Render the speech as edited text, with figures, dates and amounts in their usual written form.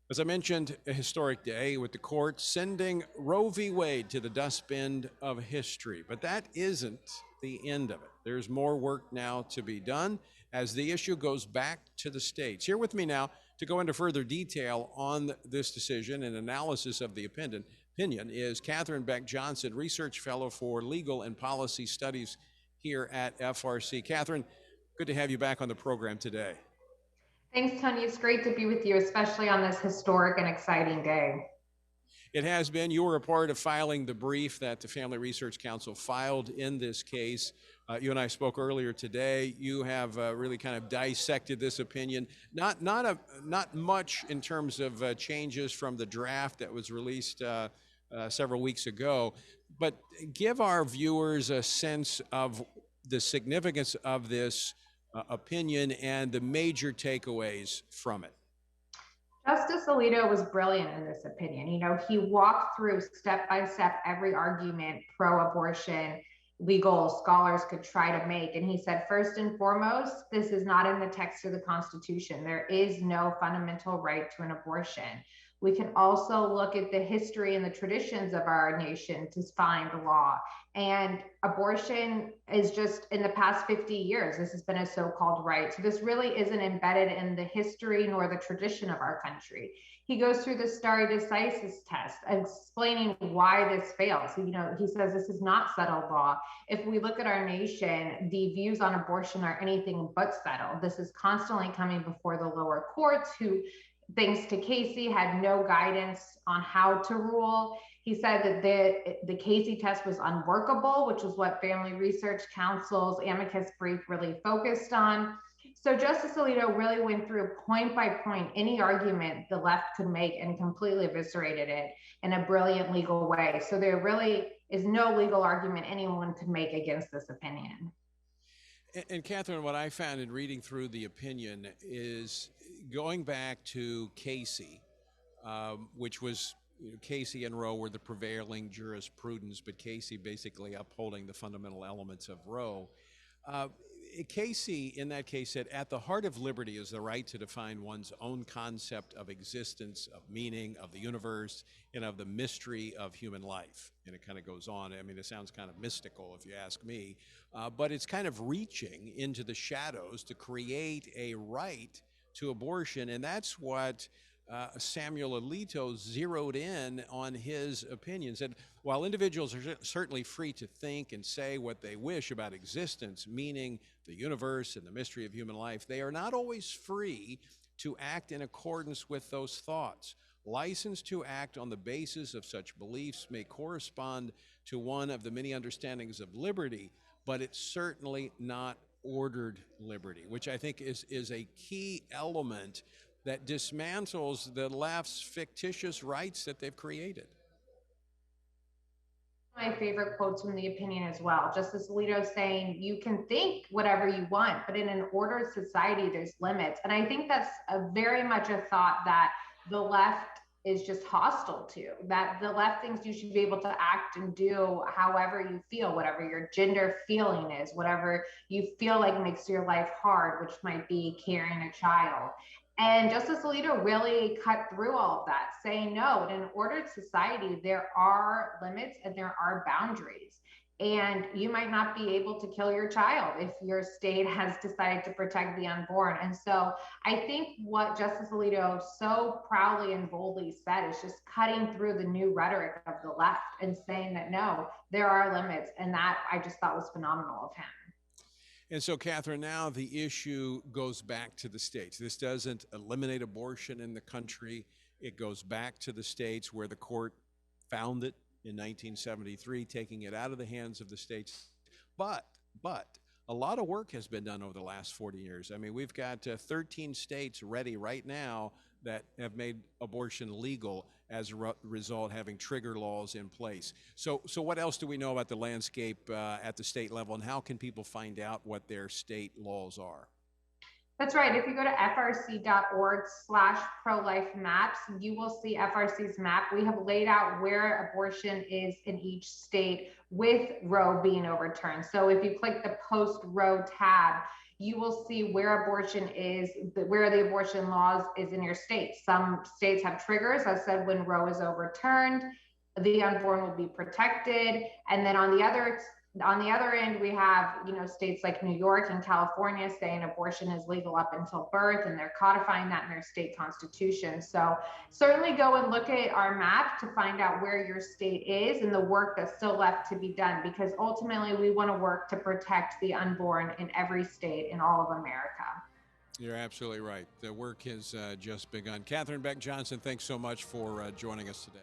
As I mentioned, a historic day with the court sending Roe v. Wade to the dustbin of history. But that isn't the end of it. There's more work now to be done as the issue goes back to the states. Here with me now to go into further detail on this decision and analysis of the opinion is Katherine Beck Johnson, Research Fellow for Legal and Policy Studies here at FRC. Katherine, good to have you back on the program today. Thanks, Tony. It's great to be with you, especially on this historic and exciting day. It has been. You were a part of filing the brief that the Family Research Council filed in this case. You and I spoke earlier today. You have really kind of dissected this opinion. Not much in terms of changes from the draft that was released several weeks ago, but give our viewers a sense of the significance of this opinion and the major takeaways from it. Justice Alito was brilliant in this opinion. He walked through step by step every argument pro abortion legal scholars could try to make. And he said, first and foremost, this is not in the text of the Constitution. There is no fundamental right to an abortion. We can also look at the history and the traditions of our nation to find the law. And abortion is just in the past 50 years, this has been a so-called right. So this really isn't embedded in the history nor the tradition of our country. He goes through the stare decisis test, explaining why this fails. He says this is not settled law. If we look at our nation, the views on abortion are anything but settled. This is constantly coming before the lower courts, who, thanks to Casey, had no guidance on how to rule. He said that the Casey test was unworkable, which was what Family Research Council's amicus brief really focused on. So Justice Alito really went through point by point any argument the left could make and completely eviscerated it in a brilliant legal way. So there really is no legal argument anyone could make against this opinion. And Katherine, what I found in reading through the opinion is going back to Casey, which was Casey and Roe were the prevailing jurisprudence, but Casey basically upholding the fundamental elements of Roe. Casey, in that case, said, at the heart of liberty is the right to define one's own concept of existence, of meaning, of the universe, and of the mystery of human life. And it kind of goes on. I mean, it sounds kind of mystical, if you ask me, but it's kind of reaching into the shadows to create a right to abortion. And that's what Samuel Alito zeroed in on his opinion. Said, while individuals are certainly free to think and say what they wish about existence, meaning the universe and the mystery of human life, they are not always free to act in accordance with those thoughts. License to act on the basis of such beliefs may correspond to one of the many understandings of liberty, but it's certainly not ordered liberty, which I think is a key element that dismantles the left's fictitious rights that they've created. My favorite quotes from the opinion as well. Justice Alito saying, you can think whatever you want, but in an ordered society, there's limits. And I think that's very much a thought that the left is just hostile to, that the left thinks you should be able to act and do however you feel, whatever your gender feeling is, whatever you feel like makes your life hard, which might be carrying a child. And Justice Alito really cut through all of that, saying, no, in an ordered society, there are limits and there are boundaries. And you might not be able to kill your child if your state has decided to protect the unborn. And so I think what Justice Alito so proudly and boldly said is just cutting through the new rhetoric of the left and saying that, no, there are limits. And that I just thought was phenomenal of him. And so, Katherine, now the issue goes back to the states. This doesn't eliminate abortion in the country. It goes back to the states where the court found it in 1973, taking it out of the hands of the states. But a lot of work has been done over the last 40 years. I mean, we've got 13 states ready right now that have made abortion legal as a result, having trigger laws in place. So what else do we know about the landscape at the state level, and how can people find out what their state laws are? That's right. If you go to frc.org/pro-life maps, you will see FRC's map. We have laid out where abortion is in each state with Roe being overturned. So if you click the post-Roe tab, you will see where abortion is, where the abortion laws is in your state. Some states have triggers that said when Roe is overturned, the unborn will be protected. And then on the other end, we have, states like New York and California saying abortion is legal up until birth, and they're codifying that in their state constitution. So certainly go and look at our map to find out where your state is and the work that's still left to be done, because ultimately we want to work to protect the unborn in every state in all of America. You're absolutely right. The work has just begun. Katherine Beck Johnson, thanks so much for joining us today.